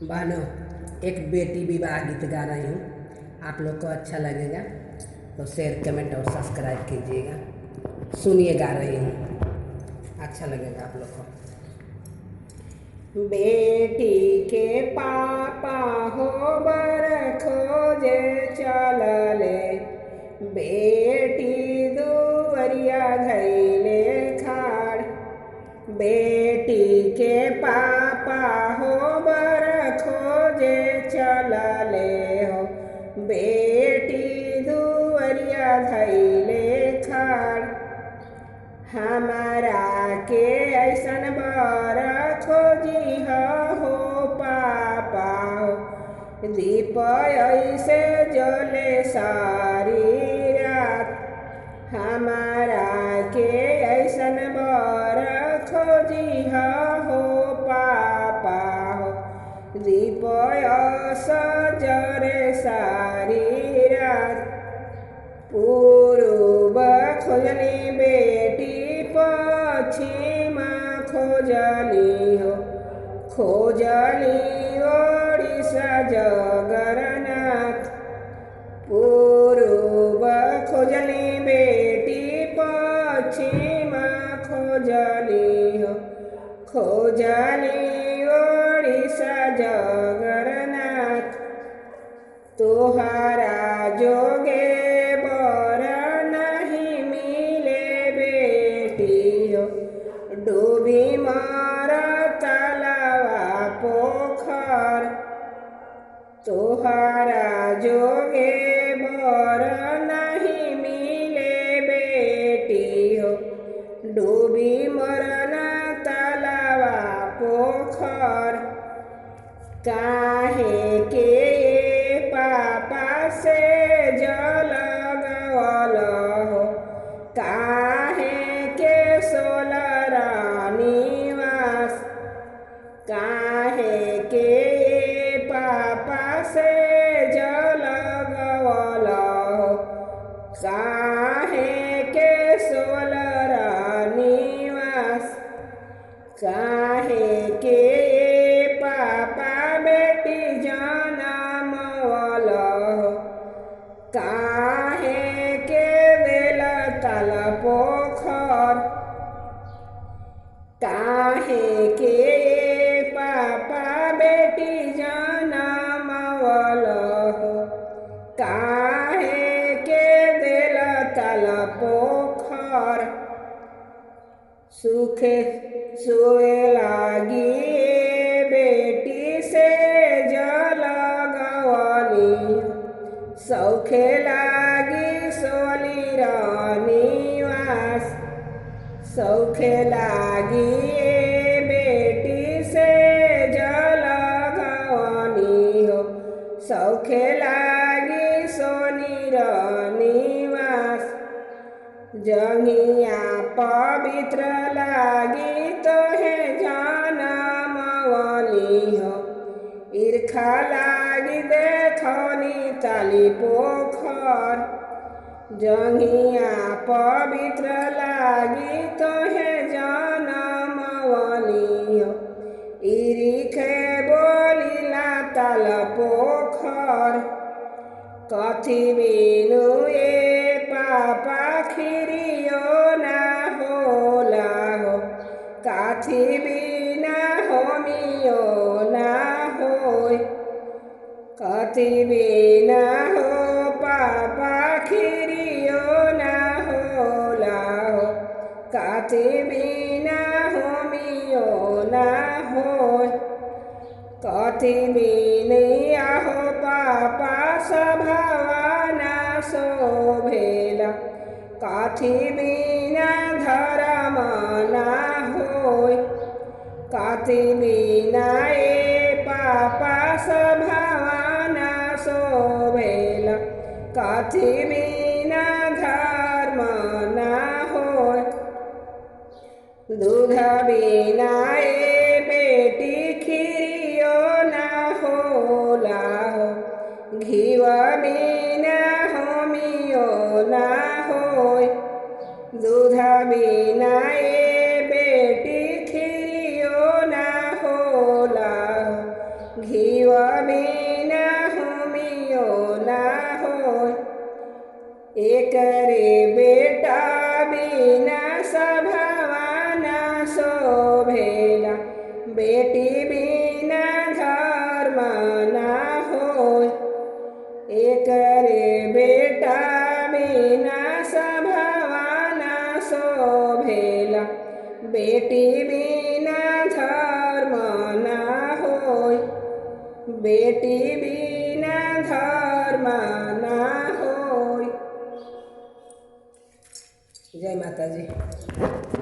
बहनों, एक बेटी विवाह गीत गा रही हूँ। आप लोग को अच्छा लगेगा तो शेयर कमेंट और सब्सक्राइब कीजिएगा। सुनिए, गा रही हूँ, अच्छा लगेगा आप लोग को। बेटी के पापा हो बर खोजे चलले, बेटी दुवरिया धैले खाड़। बेटी के पापा हो बर खोजे चलले हो, बेटी दुवरिया धैले खाड़। हमारा के ऐसन बर खोजी हो पापा हो, दीप ऐसे जले सारी रात। हमारा के ऐसन बर खोजी हो पापा हो, दीप जरे सारी रात। पूर्व खोजली बेटी पश्चिम खोजली हो, खोजली ओडिशा जगन्नाथ। पूर्व खोजली बेटी पश्चिम खोजली हो, खोजली ओडिशा जगन्नाथ। तोहरा जोगे बर नहीं मिले बेटी हो, डूबी मर तलावा पोखर। तोहरा जोगे बर नहीं मिले बेटी हो, डूबी मरना तलावा पोखर। काहे के पापा से जल गवल हो, काहे के सोलरा निवास। काहे के पापा से जल गवल हो, काहे के सोलरा निवास। काहे के पापा बेटी जनमवल हो, काहे के देल तल पोखर। काहे के पापा बेटी जनमवल हो, काहे के देल तल पोखर। सुखे सोए लागी बेटी से जल गवली, सौखे लागी सोली निवास। सौखे लागी बेटी से जल गवली हो, सौखे लागी सोनी निवास। जंगिया पवित्र लागी तोहे जनमवली हो, ईर्खा लागी देखनी ताली पोखर। जंगिया पवित्र लागी तोहे जनमवली हो, ईरिखे बोलिला ताल पोखर। कथी बिनु ए पापा खिरियो ना होला हो, काथी बिना होमियो ना होय। कथी बिना हो पापा खिरियो ना होला हो, काथी बिना होमियो ना होय। कथी बिना हो पापा सभावा ना शोभेला, कथी बिना धर्म ना होय। कथी बिना ए पापा सभावा ना शोभेला, कथी बिना धर्म ना होय। दूध बिना ए बेटी खिरियो ना होला हो, घीव बिना होमियो ना होय। दूध बिना ए बेटी खिरियो ना होला हो, घी एकरे बेटा बिना सभवा ना शोभेला, बेटी बिना धर्म ना होय। एकरे बेटा बिना सभवा ना शोभेला, बेटी बिना धर्म ना होय। बेटी बिना धर्म ना होय। जय माता जी।